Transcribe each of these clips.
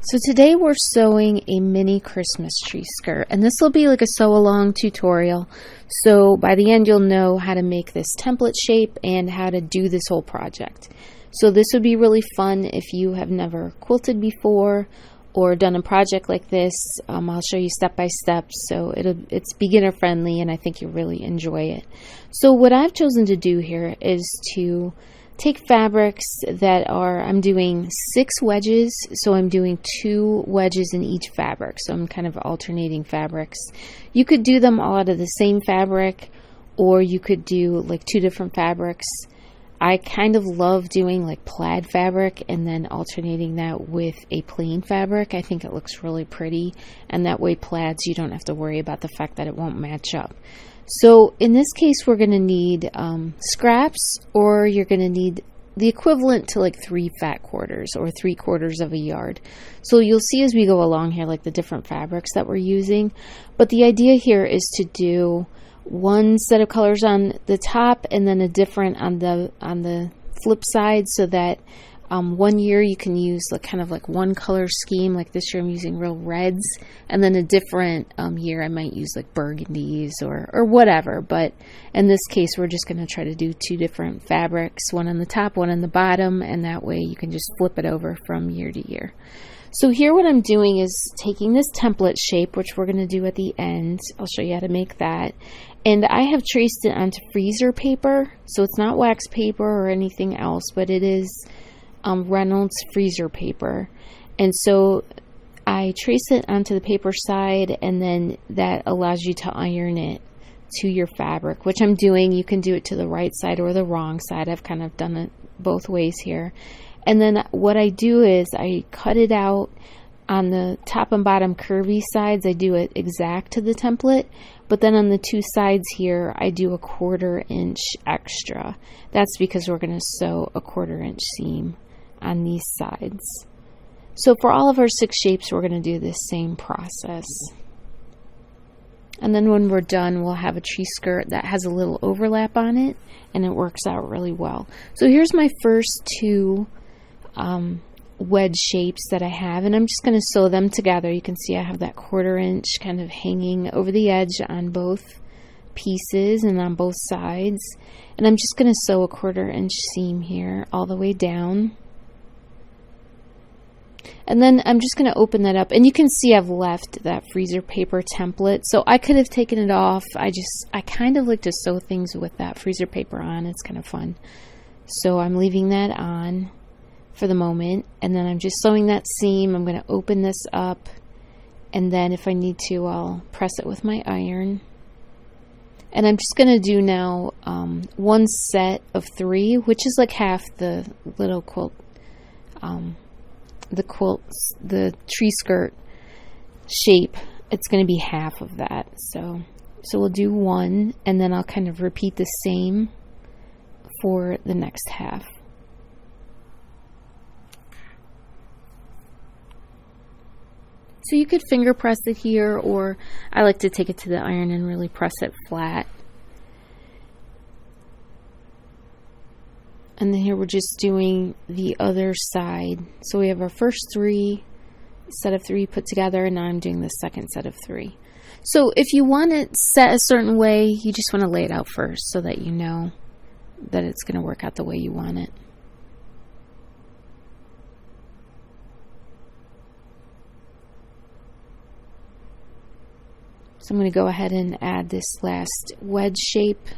So today we're sewing a mini Christmas tree skirt, and this will be like a sew along tutorial. So by the end you'll know how to make this template shape and how to do this whole project. So this would be really fun if you have never quilted before or done a project like this. I'll show you step by step, so it's beginner friendly and I think you'll really enjoy it. So what I've chosen to do here is to take fabrics that are, I'm doing 6 wedges, so I'm doing 2 wedges in each fabric, so I'm kind of alternating fabrics. You could do them all out of the same fabric, or you could do like 2 different fabrics. I kind of love doing like plaid fabric and then alternating that with a plain fabric. I think it looks really pretty, and that way plaids, you don't have to worry about the fact that it won't match up. So in this case we're going to need scraps, or you're going to need the equivalent to like 3 fat quarters or 3/4 of a yard. So you'll see as we go along here like the different fabrics that we're using, but the idea here is to do one set of colors on the top and then a different on the flip side, so that one year you can use like kind of like one color scheme. Like this year I'm using real reds, and then a different year I might use like burgundies or whatever. But in this case we're just going to try to do 2 different fabrics, one on the top, one on the bottom, and that way you can just flip it over from year to year. So here what I'm doing is taking this template shape, which we're going to do at the end. I'll show you how to make that. And I have traced it onto freezer paper, so it's not wax paper or anything else, but it is Reynolds freezer paper. And so I trace it onto the paper side, and then that allows you to iron it to your fabric, which I'm doing. You can do it to the right side or the wrong side. I've kind of done it both ways here. And then what I do is I cut it out on the top and bottom curvy sides. I do it exact to the template, but then on the 2 sides here I do a 1/4 inch extra. That's because we're going to sew a 1/4 inch seam on these sides. So for all of our 6 shapes we're going to do this same process. And then when we're done we'll have a tree skirt that has a little overlap on it, and it works out really well. So here's my first 2 wedge shapes that I have, and I'm just going to sew them together. You can see I have that 1/4 inch kind of hanging over the edge on both pieces and on both sides, and I'm just going to sew a 1/4 inch seam here all the way down. And then I'm just going to open that up, and you can see I've left that freezer paper template, so I could have taken it off. I kind of like to sew things with that freezer paper on. It's kind of fun. So I'm leaving that on for the moment, and then I'm just sewing that seam. I'm going to open this up, and then if I need to I'll press it with my iron. And I'm just going to do now 1 set of 3, which is like half the little quilt, the tree skirt shape. It's going to be half of that. So we'll do 1, and then I'll kind of repeat the same for the next half. So you could finger press it here, or I like to take it to the iron and really press it flat. And then here we're just doing the other side. So we have our first 3 set of 3 put together, and now I'm doing the second set of 3. So if you want it set a certain way, you just want to lay it out first so that you know that it's going to work out the way you want it. So I'm going to go ahead and add this last wedge shape.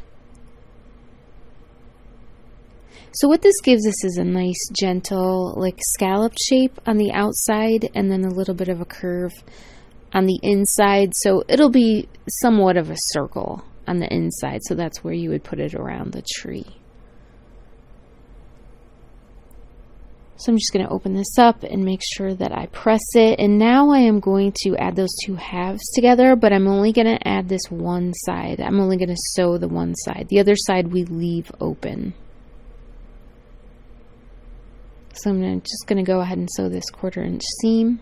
So what this gives us is a nice gentle like scalloped shape on the outside, and then a little bit of a curve on the inside. So it'll be somewhat of a circle on the inside, so that's where you would put it around the tree. So I'm just going to open this up and make sure that I press it, and now I am going to add those 2 halves together, but I'm only going to add this one side. I'm only going to sew the one side. The other side we leave open. So I'm just going to go ahead and sew this 1/4 inch seam.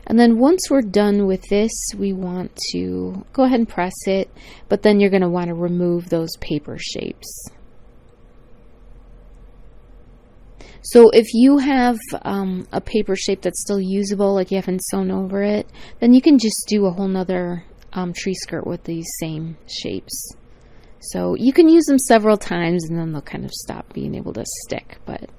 And then once we're done with this, we want to go ahead and press it, but then you're going to want to remove those paper shapes. So if you have a paper shape that's still usable, like you haven't sewn over it, then you can just do a whole nother tree skirt with these same shapes. So you can use them several times and then they'll kind of stop being able to stick. But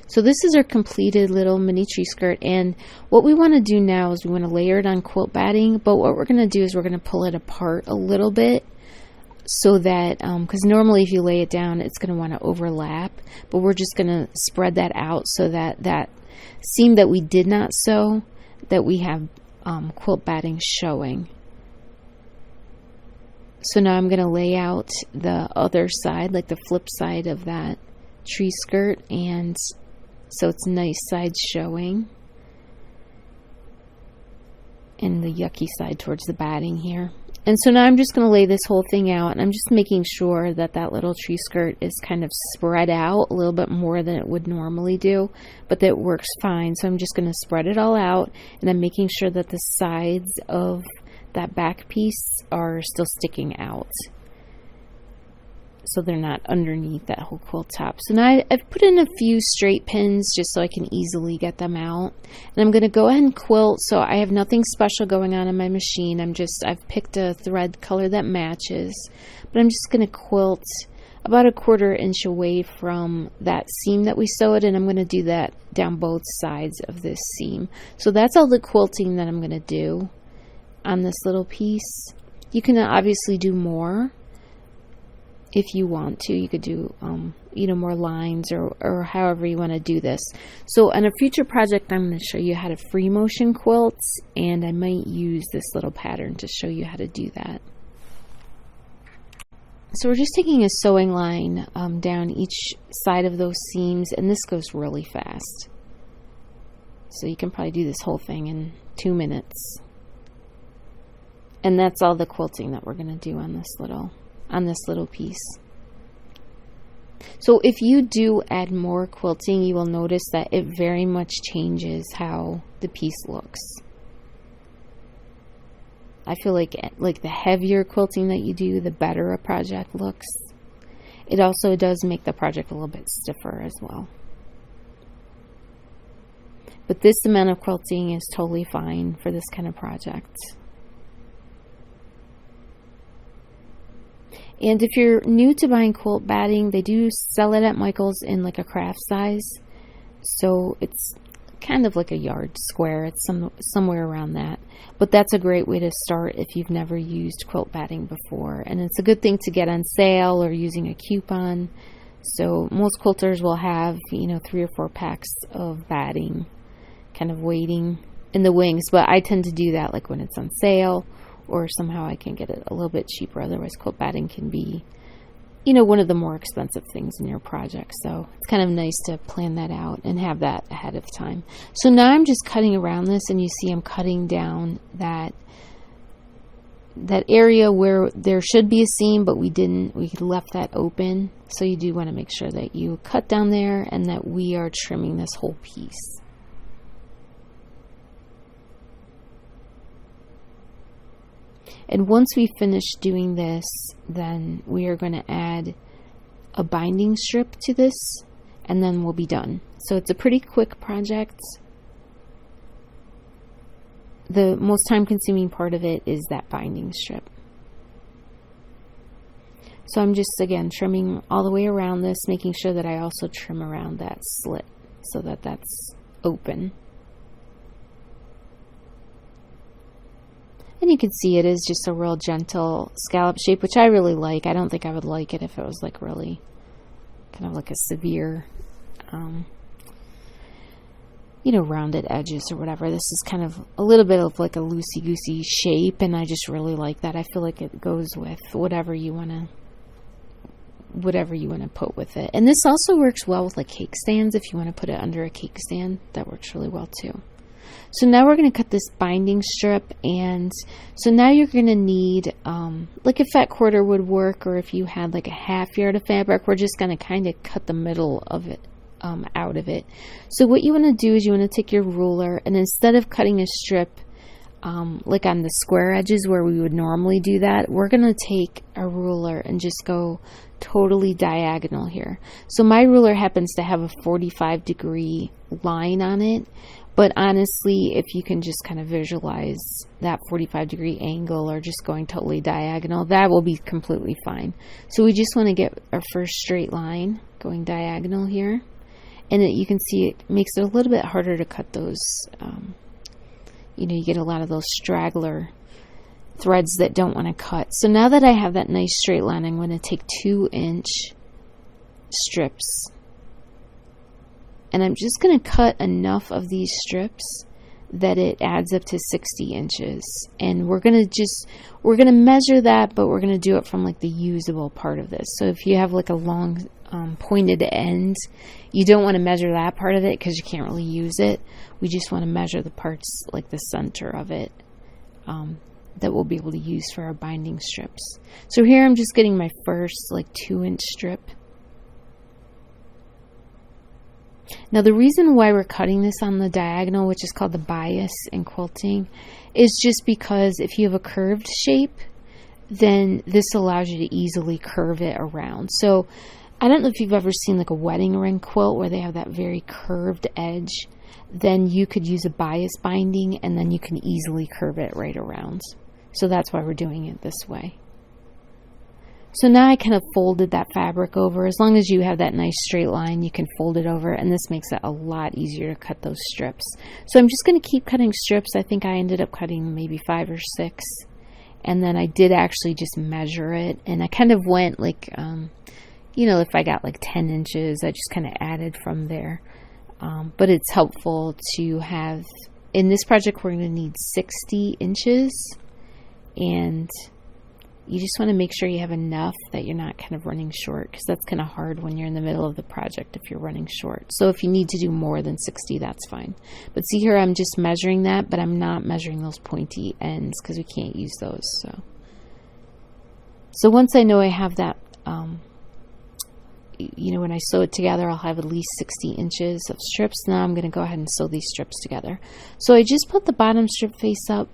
so this is our completed little mini tree skirt, and what we want to do now is we want to layer it on quilt batting, but what we're going to do is we're going to pull it apart a little bit so that, because normally if you lay it down it's going to want to overlap, but we're just going to spread that out so that that seam that we did not sew, that we have quilt batting showing. So now I'm going to lay out the other side, like the flip side of that tree skirt, and so it's nice side showing and the yucky side towards the batting here. And so now I'm just going to lay this whole thing out, and I'm just making sure that that little tree skirt is kind of spread out a little bit more than it would normally do, but that works fine. So I'm just going to spread it all out, and I'm making sure that the sides of that back piece are still sticking out, so they're not underneath that whole quilt top. So now I've put in a few straight pins just so I can easily get them out. And I'm going to go ahead and quilt. So I have nothing special going on in my machine. I've picked a thread color that matches, but I'm just going to quilt about 1/4 inch away from that seam that we sewed, and I'm going to do that down both sides of this seam. So that's all the quilting that I'm going to do on this little piece. You can obviously do more if you want to. You could do more lines or however you want to do this. So on a future project I'm going to show you how to free motion quilt, and I might use this little pattern to show you how to do that. So we're just taking a sewing line down each side of those seams, and this goes really fast. So you can probably do this whole thing in 2 minutes. And that's all the quilting that we're going to do on this little piece. So if you do add more quilting, you will notice that it very much changes how the piece looks. I feel like the heavier quilting that you do, the better a project looks. It also does make the project a little bit stiffer as well. But this amount of quilting is totally fine for this kind of project. And if you're new to buying quilt batting, they do sell it at Michael's in like a craft size. So it's kind of like a yard square. It's somewhere around that. But that's a great way to start if you've never used quilt batting before. And it's a good thing to get on sale or using a coupon. So most quilters will have, 3 or 4 packs of batting kind of waiting in the wings. But I tend to do that like when it's on sale, or somehow I can get it a little bit cheaper. Otherwise, quilt batting can be, one of the more expensive things in your project. So it's kind of nice to plan that out and have that ahead of time. So now I'm just cutting around this, and you see I'm cutting down that area where there should be a seam, but we didn't. We left that open. So you do want to make sure that you cut down there and that we are trimming this whole piece. And once we finish doing this, then we are going to add a binding strip to this, and then we'll be done. So it's a pretty quick project. The most time-consuming part of it is that binding strip. So I'm just, again, trimming all the way around this, making sure that I also trim around that slit so that that's open. And you can see it is just a real gentle scallop shape, which I really like. I don't think I would like it if it was like really kind of like a severe, rounded edges or whatever. This is kind of a little bit of like a loosey-goosey shape, and I just really like that. I feel like it goes with whatever you want to put with it. And this also works well with like cake stands. If you want to put it under a cake stand, that works really well too. So now we're going to cut this binding strip, and so now you're going to need like a fat quarter would work, or if you had like a 1/2 yard of fabric, we're just going to kind of cut the middle of it out of it. So what you want to do is you want to take your ruler, and instead of cutting a strip like on the square edges where we would normally do that, we're going to take a ruler and just go totally diagonal here. So my ruler happens to have a 45-degree line on it, but honestly, if you can just kind of visualize that 45-degree angle or just going totally diagonal, that will be completely fine. So we just want to get our first straight line going diagonal here, and you can see it makes it a little bit harder to cut those. You get a lot of those straggler threads that don't want to cut. So now that I have that nice straight line, I'm going to take 2-inch strips. And I'm just going to cut enough of these strips that it adds up to 60 inches. And we're going to measure that, but we're going to do it from like the usable part of this. So if you have like a long pointed end, you don't want to measure that part of it because you can't really use it. We just want to measure the parts like the center of it that we'll be able to use for our binding strips. So here I'm just getting my first like 2-inch strip. Now the reason why we're cutting this on the diagonal, which is called the bias in quilting, is just because if you have a curved shape, then this allows you to easily curve it around. So I don't know if you've ever seen like a wedding ring quilt where they have that very curved edge. Then you could use a bias binding and then you can easily curve it right around. So that's why we're doing it this way. So now I kind of folded that fabric over. As long as you have that nice straight line, you can fold it over, and this makes it a lot easier to cut those strips. So I'm just going to keep cutting strips. I think I ended up cutting maybe 5 or 6. And then I did actually just measure it, and I kind of went like, if I got like 10 inches, I just kind of added from there. But it's helpful to have, in this project, we're going to need 60 inches, and you just want to make sure you have enough that you're not kind of running short, because that's kind of hard when you're in the middle of the project if you're running short. So if you need to do more than 60, that's fine. But see here, I'm just measuring that, but I'm not measuring those pointy ends because we can't use those. So once I know I have that, when I sew it together, I'll have at least 60 inches of strips. Now I'm going to go ahead and sew these strips together. So I just put the bottom strip face up,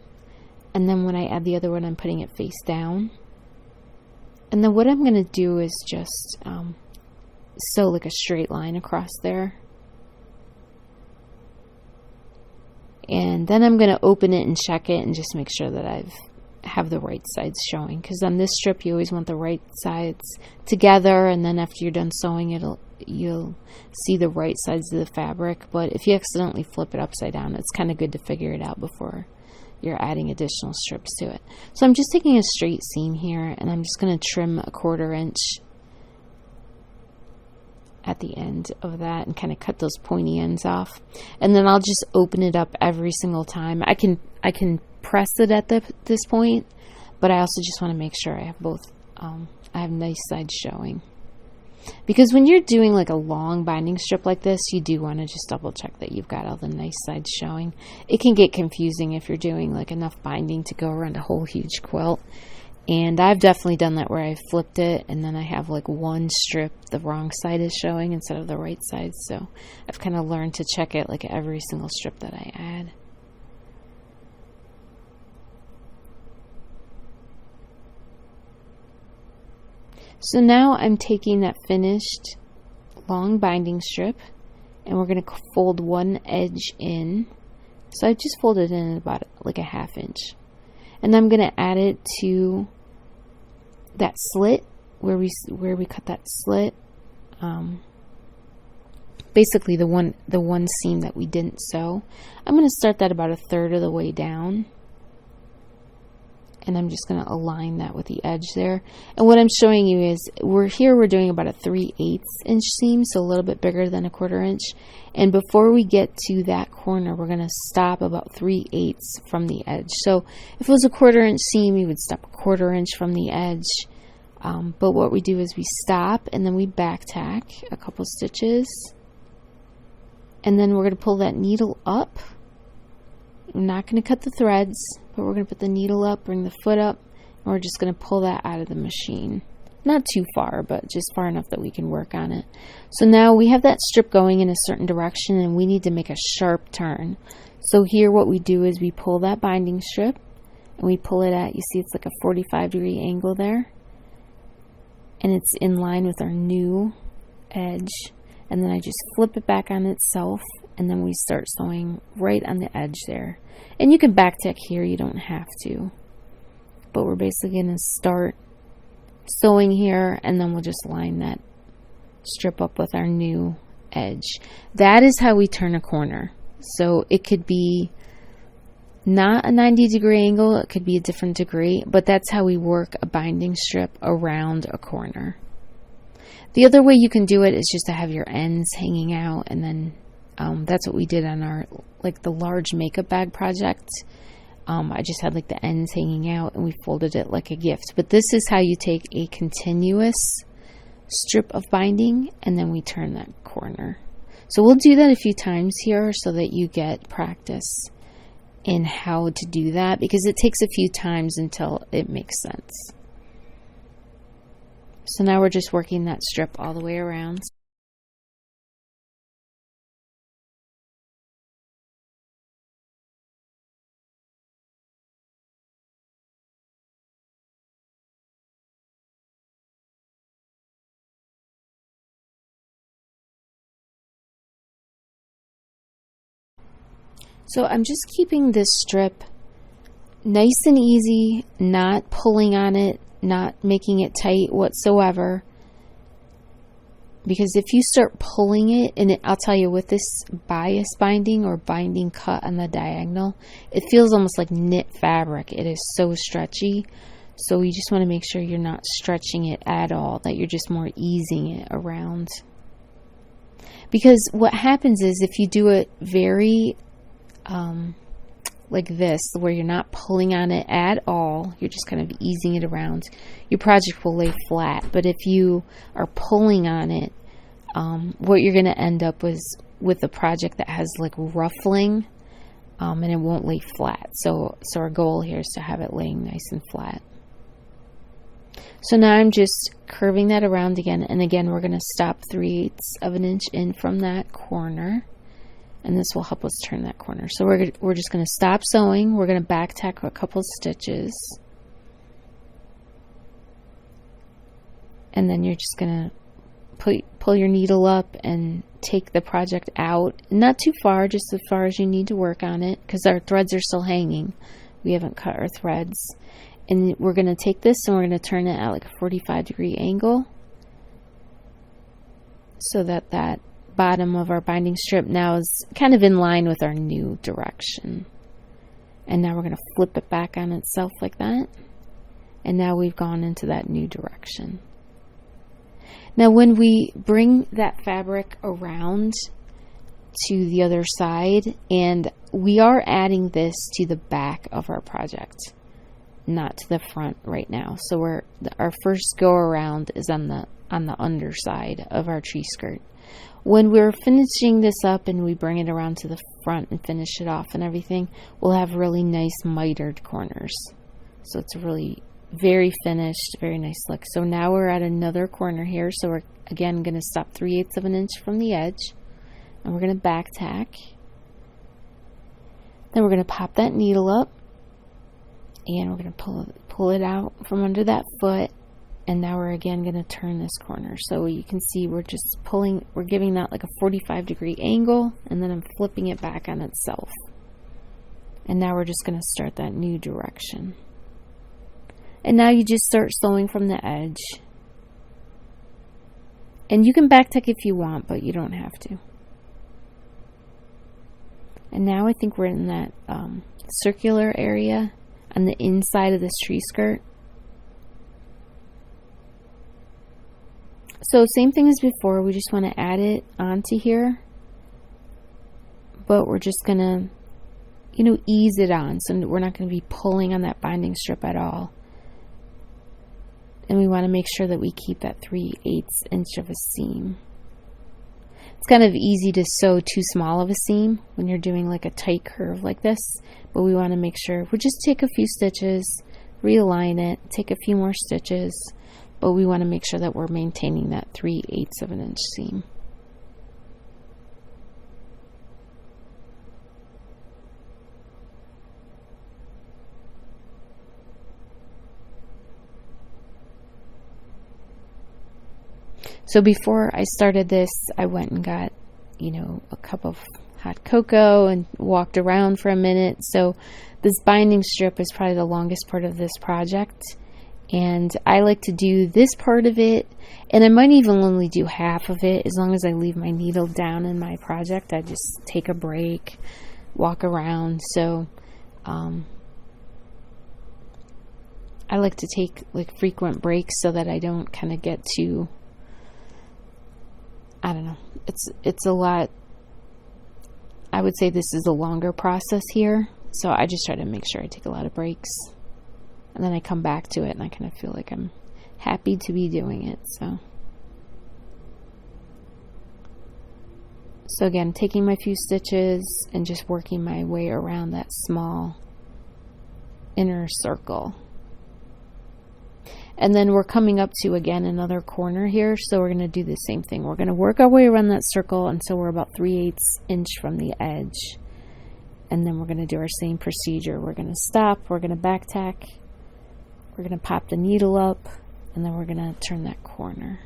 and then when I add the other one, I'm putting it face down. And then what I'm going to do is just sew like a straight line across there. And then I'm going to open it and check it and just make sure that I have the right sides showing. Because on this strip, you always want the right sides together. And then after you're done sewing, you'll see the right sides of the fabric. But if you accidentally flip it upside down, it's kind of good to figure it out before you're adding additional strips to it. So I'm just taking a straight seam here, and I'm just going to trim a 1/4 inch at the end of that and kind of cut those pointy ends off. And then I'll just open it up every single time. I can press it at this point, but I also just want to make sure I have both. I have nice sides showing. Because when you're doing like a long binding strip like this, you do want to just double check that you've got all the nice sides showing. It can get confusing if you're doing like enough binding to go around a whole huge quilt. And I've definitely done that where I flipped it and then I have like one strip the wrong side is showing instead of the right side. So I've kind of learned to check it like every single strip that I add. So now I'm taking that finished long binding strip and we're going to fold one edge in. So I just folded in about like a 1/2 inch. And I'm going to add it to that slit where we cut that slit. Basically the one seam that we didn't sew. I'm going to start that about 1/3 of the way down. And I'm just going to align that with the edge there. And what I'm showing you is we're doing about a 3/8 inch seam, so a little bit bigger than a 1/4 inch. And before we get to that corner, we're going to stop about 3/8 from the edge. So if it was a 1/4 inch seam, you would stop a 1/4 inch from the edge. But what we do is we stop and then we back tack a couple stitches. And then we're going to pull that needle up. We're not going to cut the threads, but we're going to put the needle up, bring the foot up, and we're just going to pull that out of the machine. Not too far, but just far enough that we can work on it. So now we have that strip going in a certain direction and we need to make a sharp turn. So here what we do is we pull that binding strip and we pull it at, you see it's like a 45-degree angle there. And it's in line with our new edge. And then I just flip it back on itself and then we start sewing right on the edge there. And you can back tack here, you don't have to. But we're basically going to start sewing here and then we'll just line that strip up with our new edge. That is how we turn a corner. So it could be not a 90-degree angle, it could be a different degree, but that's how we work a binding strip around a corner. The other way you can do it is just to have your ends hanging out, and then that's what we did on our, like the large makeup bag project. I just had like the ends hanging out and we folded it like a gift. But this is how you take a continuous strip of binding and then we turn that corner. So we'll do that a few times here so that you get practice in how to do that, because it takes a few times until it makes sense. So now we're just working that strip all the way around. So I'm just keeping this strip nice and easy, not pulling on it, not making it tight whatsoever. Because if you start pulling it, and I'll tell you with this bias binding or binding cut on the diagonal, it feels almost like knit fabric. It is so stretchy. So you just want to make sure you're not stretching it at all, that you're just more easing it around. Because what happens is if you do it very like this, where you're not pulling on it at all, you're just kind of easing it around, your project will lay flat. But if you are pulling on it, what you're going to end up with a project that has like ruffling, and it won't lay flat. So our goal here is to have it laying nice and flat. So now I'm just curving that around again, and again we're going to stop 3/8 of an inch in from that corner. And this will help us turn that corner. So we're just going to stop sewing. We're going to back tack a couple stitches. And then you're just going to pull your needle up and take the project out. Not too far, just as far as you need to work on it, because our threads are still hanging. We haven't cut our threads. And we're going to take this and we're going to turn it at like a 45-degree angle, so that that bottom of our binding strip now is kind of in line with our new direction. And now we're going to flip it back on itself like that, and now we've gone into that new direction. Now when we bring that fabric around to the other side, and we are adding this to the back of our project, not to the front right now. So our first go around is on the underside of our tree skirt. When we're finishing this up and we bring it around to the front and finish it off and everything, we'll have really nice mitered corners. So it's really very finished, very nice look. So now we're at another corner here. So we're again going to stop 3/8 of an inch from the edge, and we're going to back tack. Then we're going to pop that needle up, and we're going to pull it out from under that foot. And now we're again going to turn this corner. So you can see we're just pulling, we're giving that like a 45-degree angle, and then I'm flipping it back on itself. And now we're just going to start that new direction. And now you just start sewing from the edge. And you can back tack if you want, but you don't have to. And now I think we're in that circular area on the inside of this tree skirt. So same thing as before, we just want to add it onto here, but we're just going to, ease it on. So we're not going to be pulling on that binding strip at all. And we want to make sure that we keep that 3/8 inch of a seam. It's kind of easy to sew too small of a seam when you're doing like a tight curve like this, but we want to make sure we just take a few stitches, realign it, take a few more stitches, but we want to make sure that we're maintaining that 3/8 of an inch seam. So before I started this, I went and got, a cup of hot cocoa and walked around for a minute. So this binding strip is probably the longest part of this project. And I like to do this part of it, and I might even only do half of it as long as I leave my needle down in my project. I just take a break, walk around. So I like to take frequent breaks so that I don't kind of get too, I don't know. It's a lot. I would say this is a longer process here. So I just try to make sure I take a lot of breaks. And then I come back to it and I kind of feel like I'm happy to be doing it. So again, taking my few stitches and just working my way around that small inner circle. And then we're coming up to, again, another corner here. So we're going to do the same thing. We're going to work our way around that circle until we're about 3/8 inch from the edge. And then we're going to do our same procedure. We're going to stop. We're going to back tack. We're going to pop the needle up. And then we're going to turn that corner.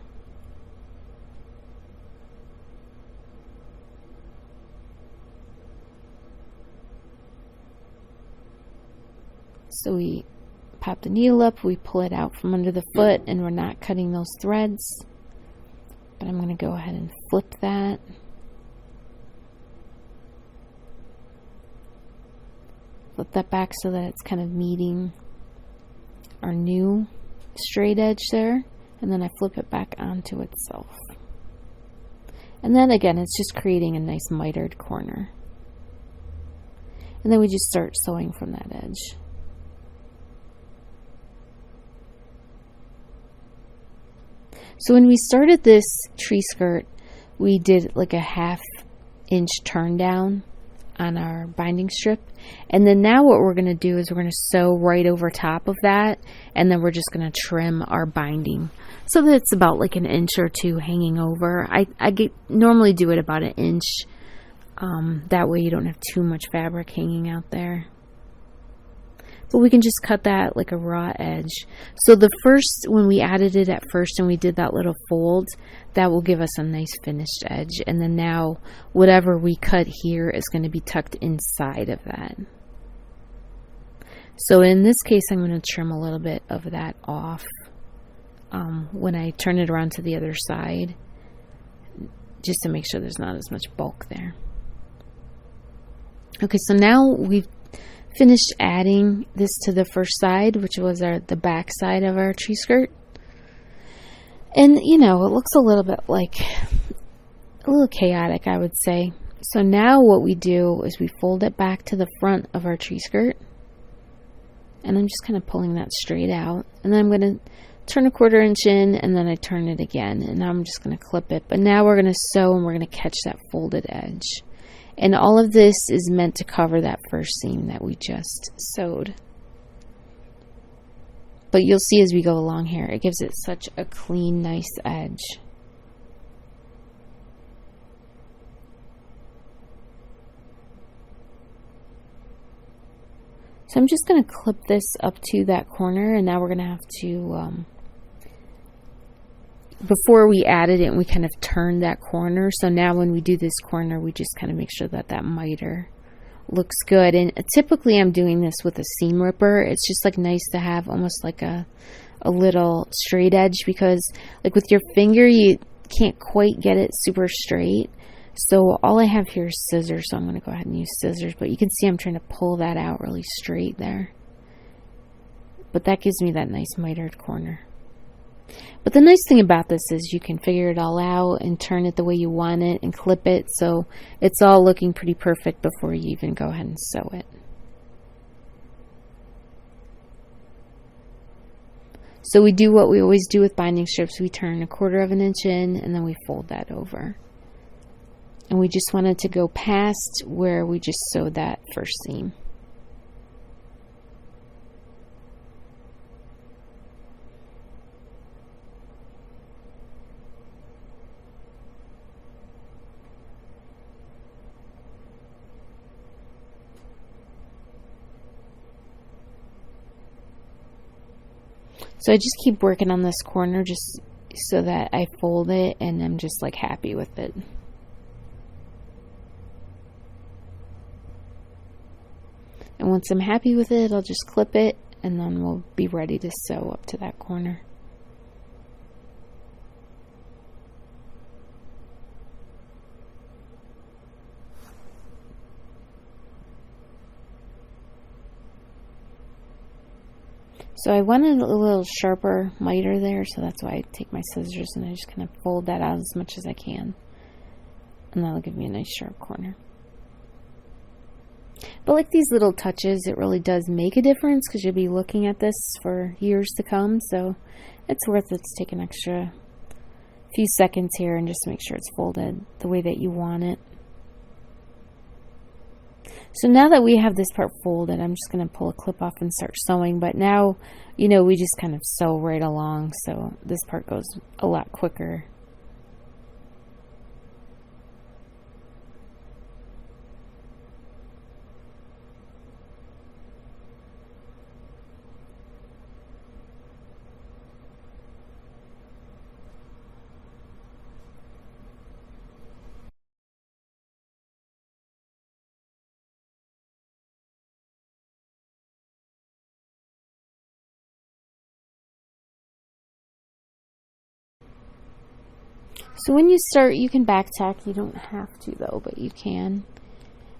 So we pop the needle up, we pull it out from under the foot, and we're not cutting those threads. But I'm going to go ahead and flip that. Flip that back so that it's kind of meeting our new straight edge there. And then I flip it back onto itself. And then again, it's just creating a nice mitered corner. And then we just start sewing from that edge. So when we started this tree skirt, we did like a 1/2 inch turn down on our binding strip. And then now what we're going to do is we're going to sew right over top of that. And then we're just going to trim our binding so that it's about like 1 inch or 2 hanging over. I normally do it about 1 inch. That way you don't have too much fabric hanging out there. But we can just cut that like a raw edge. So when we added it at first and we did that little fold, that will give us a nice finished edge. And then now whatever we cut here is going to be tucked inside of that. So in this case, I'm going to trim a little bit of that off when I turn it around to the other side, just to make sure there's not as much bulk there. Okay, so now we've finished adding this to the first side, which was the back side of our tree skirt. And it looks a little bit a little chaotic, I would say. So now what we do is we fold it back to the front of our tree skirt. And I'm just kind of pulling that straight out. And then I'm going to turn 1/4 inch in, and then I turn it again. And now I'm just going to clip it. But now we're going to sew and we're going to catch that folded edge. And all of this is meant to cover that first seam that we just sewed. But you'll see as we go along here, it gives it such a clean, nice edge. So I'm just going to clip this up to that corner, and now we're going to have to before we added it, we kind of turned that corner. So now when we do this corner, we just kind of make sure that that miter looks good. And typically I'm doing this with a seam ripper. It's just nice to have almost like a little straight edge, because with your finger you can't quite get it super straight. So all I have here is scissors, so I'm going to go ahead and use scissors. But you can see I'm trying to pull that out really straight there. But that gives me that nice mitered corner. But the nice thing about this is you can figure it all out and turn it the way you want it and clip it, so it's all looking pretty perfect before you even go ahead and sew it. So we do what we always do with binding strips. We turn 1/4 inch in, and then we fold that over. And we just wanted to go past where we just sewed that first seam. So I just keep working on this corner just so that I fold it and I'm just like happy with it. And once I'm happy with it, I'll just clip it and then we'll be ready to sew up to that corner. So I wanted a little sharper miter there, so that's why I take my scissors and I just kind of fold that out as much as I can. And that'll give me a nice sharp corner. But like these little touches, it really does make a difference because you'll be looking at this for years to come. So it's worth it to take an extra few seconds here and just make sure it's folded the way that you want it. So now that we have this part folded, I'm just going to pull a clip off and start sewing. But now, you know, we just kind of sew right along, so this part goes a lot quicker. So when you start, you can back tack. You don't have to though, but you can.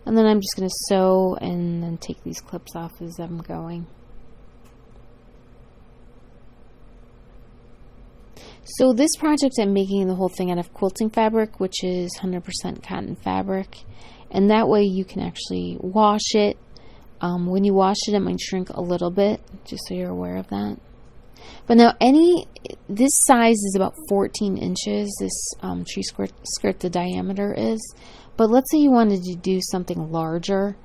And then I'm just going to sew and then take these clips off as I'm going. So this project, I'm making the whole thing out of quilting fabric, which is 100% cotton fabric. And that way you can actually wash it. When you wash it, it might shrink a little bit, just so you're aware of that. But now this size is about 14 inches, this tree skirt, the diameter is. But let's say you wanted to do something larger.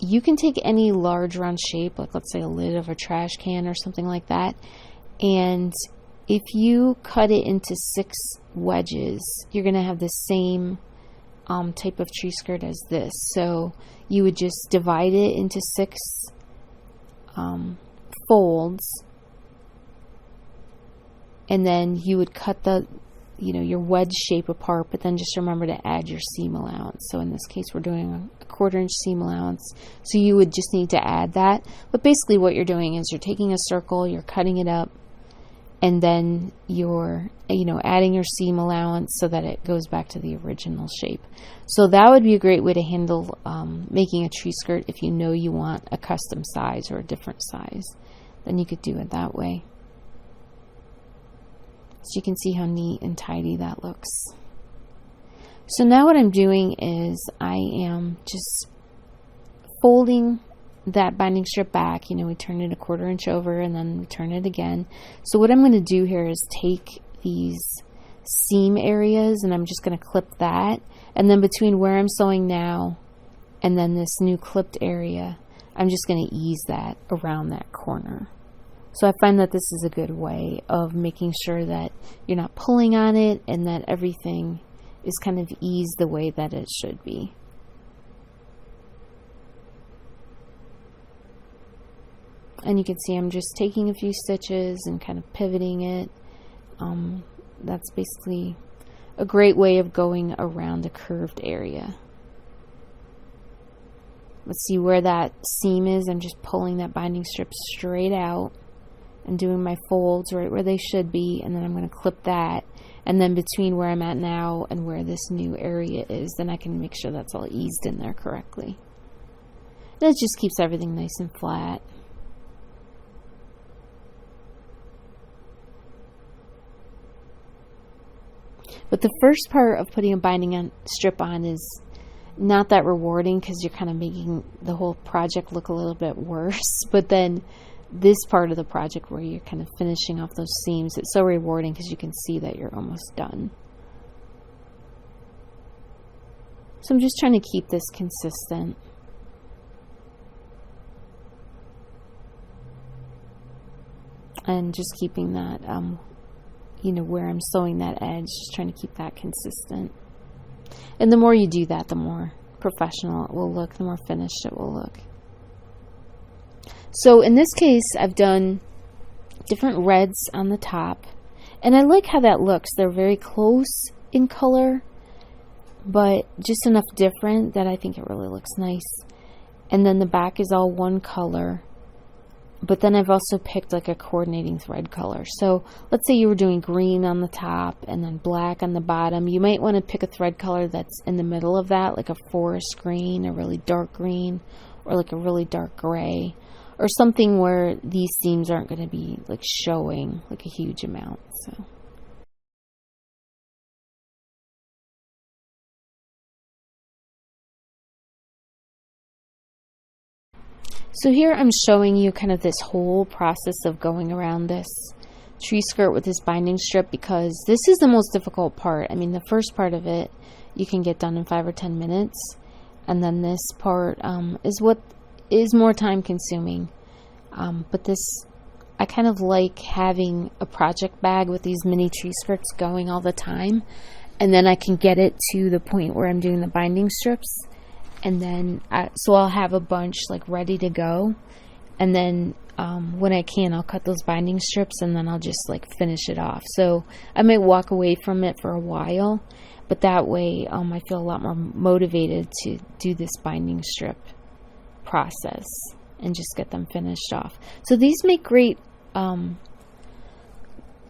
You can take any large round shape, like let's say a lid of a trash can or something like that. And if you cut it into 6 wedges, you're going to have the same type of tree skirt as this. So you would just divide it into 6 folds, and then you would cut the, your wedge shape apart, but then just remember to add your seam allowance. So in this case, we're doing a 1/4 inch seam allowance. So you would just need to add that. But basically what you're doing is you're taking a circle, you're cutting it up, and then you're, adding your seam allowance so that it goes back to the original shape. So that would be a great way to handle making a tree skirt if you know you want a custom size or a different size. Then you could do it that way. So you can see how neat and tidy that looks. So now what I'm doing is I am just folding that binding strip back. We turn it a 1/4 inch over and then we turn it again. So what I'm going to do here is take these seam areas and I'm just going to clip that, and then between where I'm sewing now and then this new clipped area, I'm just going to ease that around that corner. So I find that this is a good way of making sure that you're not pulling on it and that everything is kind of eased the way that it should be. And you can see I'm just taking a few stitches and kind of pivoting it. That's basically a great way of going around a curved area. Let's see where that seam is. I'm just pulling that binding strip straight out and doing my folds right where they should be, and then I'm going to clip that, and then between where I'm at now and where this new area is, then I can make sure that's all eased in there correctly. And it just keeps everything nice and flat. But the first part of putting a binding strip on is not that rewarding because you're kind of making the whole project look a little bit worse. But then this part of the project where you're kind of finishing off those seams, it's so rewarding because you can see that you're almost done. So I'm just trying to keep this consistent. And just keeping that where I'm sewing that edge, just trying to keep that consistent. And the more you do that, the more professional it will look, the more finished it will look. So in this case, I've done different reds on the top, and I like how that looks. They're very close in color, but just enough different that I think it really looks nice. And then the back is all one color, but then I've also picked like a coordinating thread color. So let's say you were doing green on the top and then black on the bottom. You might want to pick a thread color that's in the middle of that, like a forest green, a really dark green, or like a really dark gray, or something where these seams aren't going to be like showing like a huge amount. So here I'm showing you kind of this whole process of going around this tree skirt with this binding strip, because this is the most difficult part. I mean, the first part of it you can get done in 5 or 10 minutes, and then this part is what is more time consuming. But this, I kind of like having a project bag with these mini tree skirts going all the time, and then I can get it to the point where I'm doing the binding strips. And then, so I'll have a bunch like ready to go. And then when I can, I'll cut those binding strips and then I'll just like finish it off. So I might walk away from it for a while, but that way I feel a lot more motivated to do this binding strip process and just get them finished off. So these make great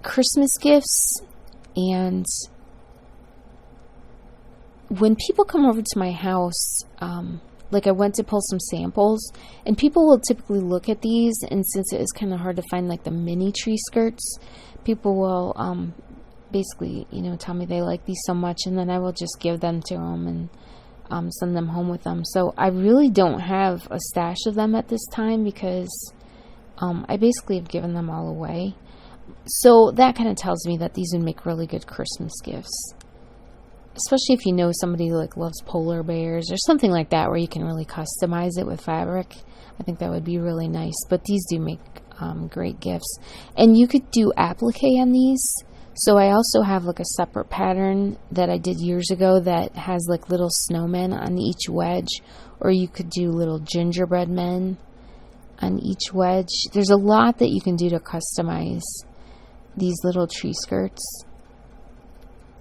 Christmas gifts. And when people come over to my house, like I went to pull some samples, and people will typically look at these, and since it is kind of hard to find like the mini tree skirts, people will basically, you know, tell me they like these so much, and then I will just give them to them and send them home with them. So I really don't have a stash of them at this time, because I basically have given them all away. So that kind of tells me that these would make really good Christmas gifts, especially if you know somebody who like loves polar bears or something like that, where you can really customize it with fabric. I think that would be really nice. But these do make great gifts, and you could do applique on these. So I also have like a separate pattern that I did years ago that has like little snowmen on each wedge, or you could do little gingerbread men on each wedge. There's a lot that you can do to customize these little tree skirts.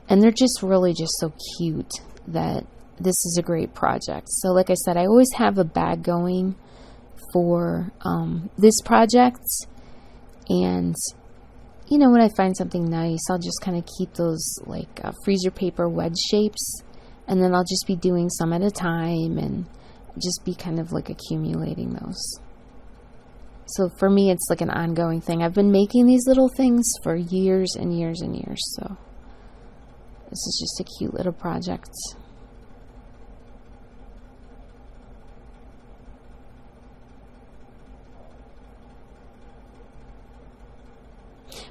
And they're just really just so cute that this is a great project. So like I said, I always have a bag going for this project. And, you know, when I find something nice, I'll just kind of keep those like freezer paper wedge shapes. And then I'll just be doing some at a time and just be kind of like accumulating those. So for me, it's like an ongoing thing. I've been making these little things for years and years and years. So this is just a cute little project.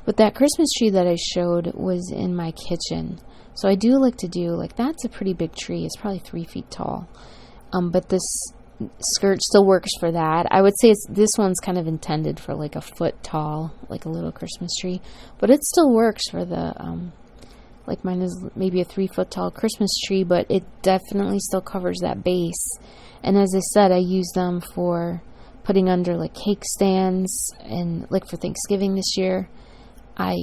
But that Christmas tree that I showed was in my kitchen. So I do like to do, like, that's a pretty big tree. It's probably 3 feet tall. But this skirt still works for that. I would say this one's kind of intended for like a foot tall, like a little Christmas tree. But it still works for the like mine is maybe a 3 foot tall Christmas tree, but it definitely still covers that base. And as I said, I use them for putting under like cake stands, and like for Thanksgiving this year, I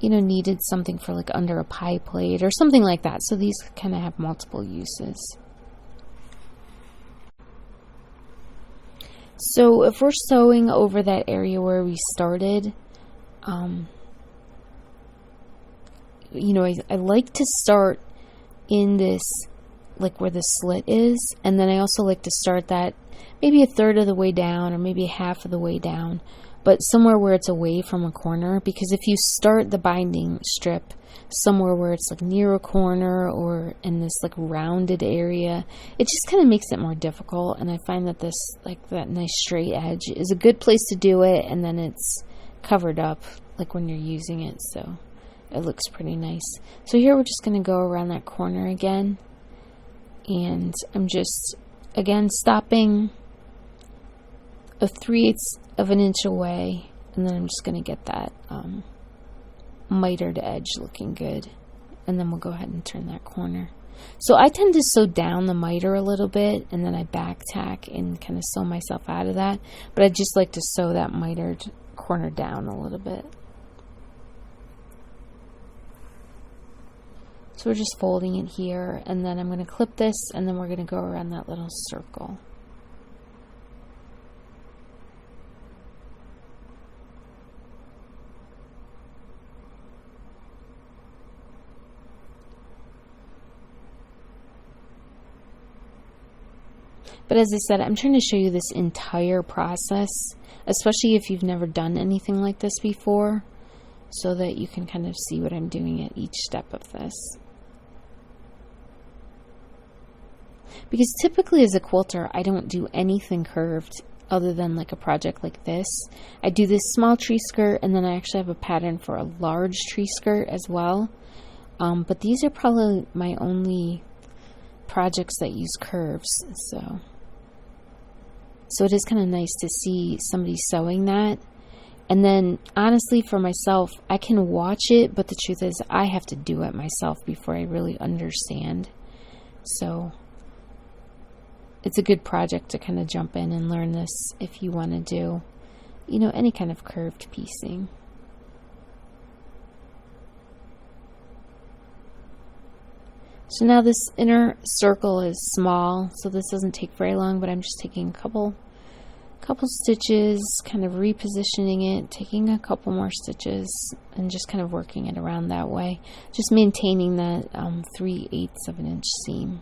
you know, needed something for like under a pie plate or something like that. So these kind of have multiple uses. So if we're sewing over that area where we started, you know, I like to start in this, like where the slit is, and then I also like to start that maybe a third of the way down or maybe half of the way down, but somewhere where it's away from a corner, because if you start the binding strip somewhere where it's like near a corner or in this like rounded area, it just kind of makes it more difficult. And I find that this, like that nice straight edge is a good place to do it, and then it's covered up like when you're using it, so it looks pretty nice. So here we're just going to go around that corner again, and I'm just again stopping a 3/8 of an inch away, and then I'm just going to get that mitered edge looking good And then we'll go ahead and turn that corner. So I tend to sew down the miter a little bit, and then I back tack and kind of sew myself out of that. But I just like to sew that mitered corner down a little bit. So we're just folding it here, and then I'm going to clip this, and then we're going to go around that little circle. But as I said, I'm trying to show you this entire process, especially if you've never done anything like this before, so that you can kind of see what I'm doing at each step of this. Because typically as a quilter, I don't do anything curved other than like a project like this. I do this small tree skirt, and then I actually have a pattern for a large tree skirt as well. But these are probably my only projects that use curves. So it is kind of nice to see somebody sewing that. And then honestly for myself, I can watch it, but the truth is I have to do it myself before I really understand. So it's a good project to kind of jump in and learn this if you want to do, you know, any kind of curved piecing. So now this inner circle is small, so this doesn't take very long, but I'm just taking a couple stitches, kind of repositioning it, taking a couple more stitches, and just kind of working it around that way. Just maintaining that 3/8 of an inch seam.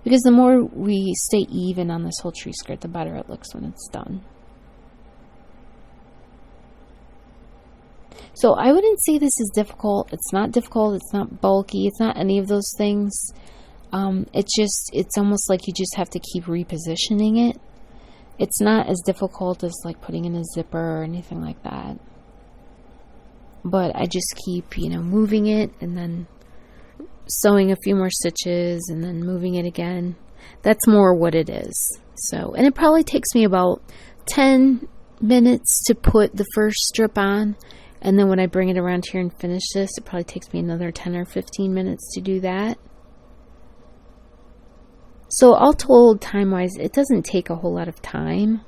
Because the more we stay even on this whole tree skirt, the better it looks when it's done. So I wouldn't say this is difficult. It's not difficult. It's not bulky. It's not any of those things. It's almost like you just have to keep repositioning it. It's not as difficult as like putting in a zipper or anything like that. But I just keep, you know, moving it and then sewing a few more stitches and then moving it again. That's more what it is. So, and it probably takes me about 10 minutes to put the first strip on. And then when I bring it around here and finish this, it probably takes me another 10 or 15 minutes to do that. So all told, time-wise, it doesn't take a whole lot of time.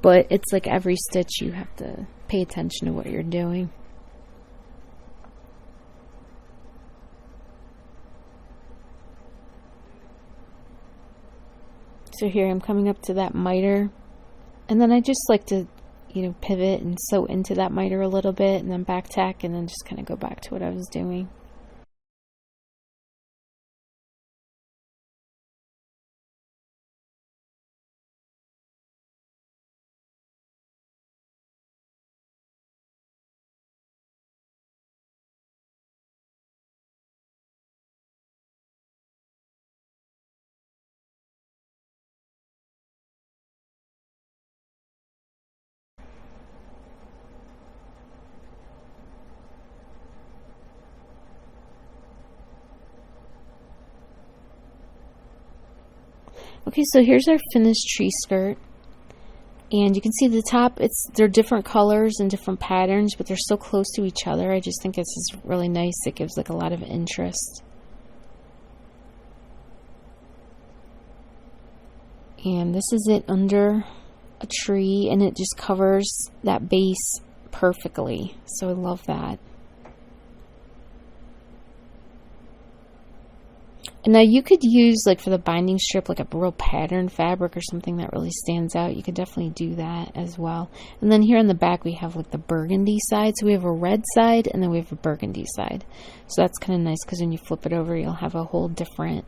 But it's like every stitch you have to pay attention to what you're doing. So here I'm coming up to that miter, and then I just like to, you know, pivot and sew into that miter a little bit, and then back tack, and then just kind of go back to what I was doing. Okay, so here's our finished tree skirt, and you can see the top, they're different colors and different patterns, but they're so close to each other. I just think this is really nice. It gives like a lot of interest. And this is it under a tree, and it just covers that base perfectly. So I love that. And now you could use, like for the binding strip, like a real pattern fabric or something that really stands out. You could definitely do that as well. And then here on the back we have like the burgundy side. So we have a red side and then we have a burgundy side. So that's kind of nice because when you flip it over, you'll have a whole different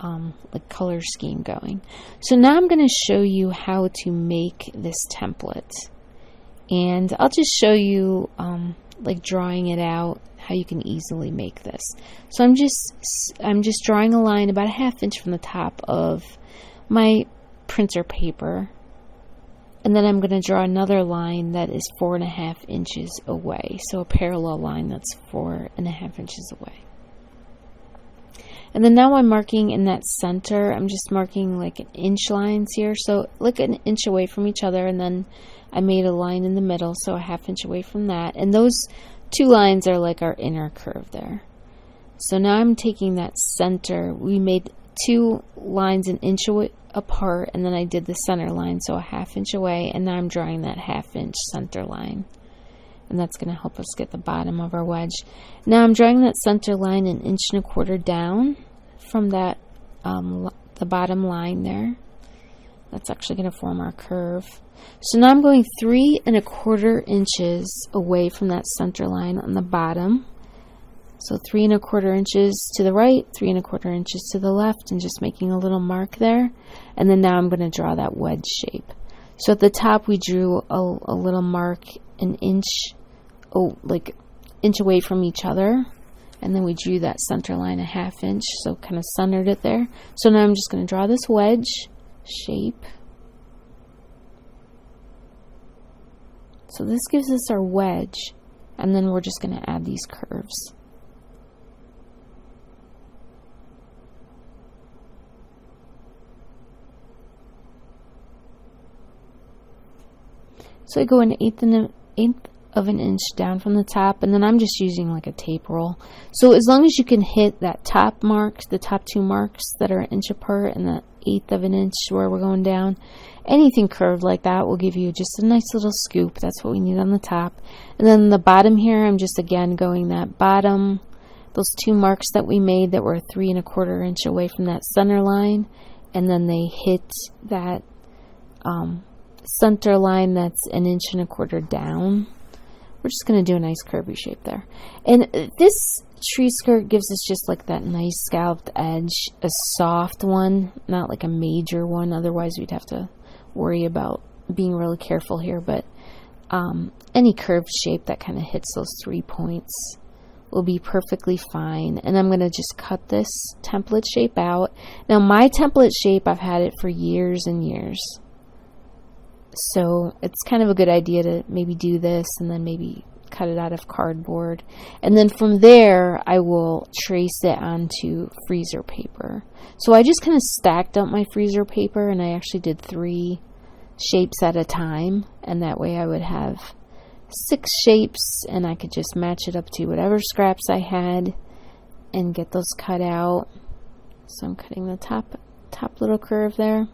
like color scheme going. So now I'm going to show you how to make this template. And I'll just show you like drawing it out, how you can easily make this. So I'm just drawing a line about a 1/2 inch from the top of my printer paper, and then I'm going to draw another line that is 4.5 inches away. So a parallel line that's 4.5 inches away. And then now I'm marking in that center. I'm just marking like an inch lines here. So like an inch away from each other, and then I made a line in the middle, so a half inch away from that. And those two lines are like our inner curve there. So now I'm taking that center. We made two lines an inch apart, and then I did the center line, so a half inch away, and now I'm drawing that half inch center line. And that's going to help us get the bottom of our wedge. Now I'm drawing that center line an inch and a quarter down from that the bottom line there. That's actually going to form our curve. So now I'm going 3 1/4 inches away from that center line on the bottom. So 3 1/4 inches to the right, 3 1/4 inches to the left, and just making a little mark there. And then now I'm going to draw that wedge shape. So at the top we drew a little mark an inch, like inch away from each other, and then we drew that center line a half inch, so kind of centered it there. So now I'm just going to draw this wedge shape. So this gives us our wedge, and then we're just going to add these curves. So I go an eighth of an inch down from the top, and then I'm just using like a tape roll. So as long as you can hit that top mark, the top two marks that are an inch apart, and the 1/8 of an inch where we're going down, anything curved like that will give you just a nice little scoop. That's what we need on the top. And then the bottom here, I'm just again going that bottom, those two marks that we made that were 3 1/4 inch away from that center line, and then they hit that center line that's an inch and a quarter down. We're just going to do a nice curvy shape there. And this tree skirt gives us just like that nice scalloped edge, a soft one, not like a major one. Otherwise we'd have to worry about being really careful here. But any curved shape that kind of hits those 3 points will be perfectly fine. And I'm going to just cut this template shape out. Now my template shape, I've had it for years and years. So it's kind of a good idea to maybe do this and then maybe cut it out of cardboard. And then from there, I will trace it onto freezer paper. So I just kind of stacked up my freezer paper, and I actually did 3 shapes at a time. And that way I would have 6 shapes, and I could just match it up to whatever scraps I had and get those cut out. So I'm cutting the top little curve there.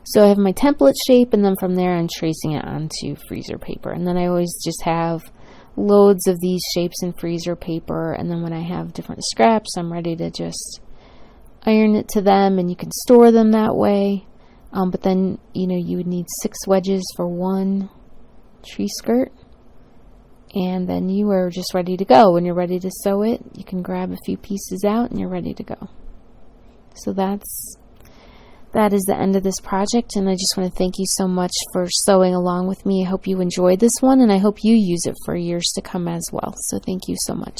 So I have my template shape, and then from there I'm tracing it onto freezer paper. And then I always just have loads of these shapes in freezer paper, and then when I have different scraps, I'm ready to just iron it to them, and you can store them that way. But then, you know, you would need 6 wedges for one tree skirt, and then you are just ready to go. When you're ready to sew it, you can grab a few pieces out and you're ready to go. So that is the end of this project, and I just want to thank you so much for sewing along with me. I hope you enjoyed this one, and I hope you use it for years to come as well. So thank you so much.